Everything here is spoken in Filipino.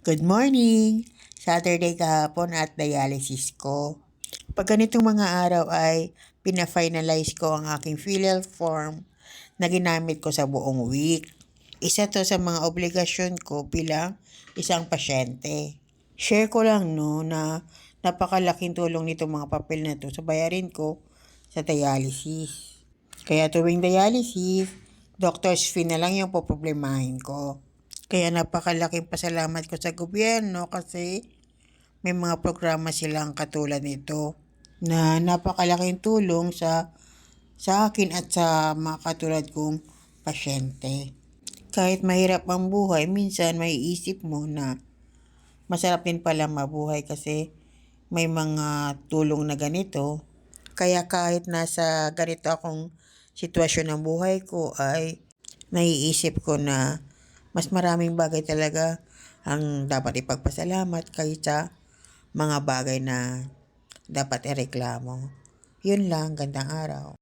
Good morning! Saturday kahapon at dialysis ko. Pag ganitong mga araw ay pina-finalize ko ang aking filial form na ginamit ko sa buong week. Isa to sa mga obligasyon ko bilang isang pasyente. Share ko lang na napakalaking tulong nitong mga papel na to sa bayarin ko sa dialysis. Kaya tuwing dialysis, doctor's fee na lang yung poproblemahin ko. Kaya napakalaking pasalamat ko sa gobyerno kasi may mga programa silang katulad nito na napakalaking tulong sa akin at sa mga katulad kong pasyente. Kahit mahirap ang buhay, minsan may isip mo na masarap din pala mabuhay kasi may mga tulong na ganito. Kaya kahit nasa ganito akong sitwasyon ng buhay ko ay naiisip ko na mas maraming bagay talaga ang dapat ipagpasalamat kaysa mga bagay na dapat ireklamo. Yun lang, gandang araw.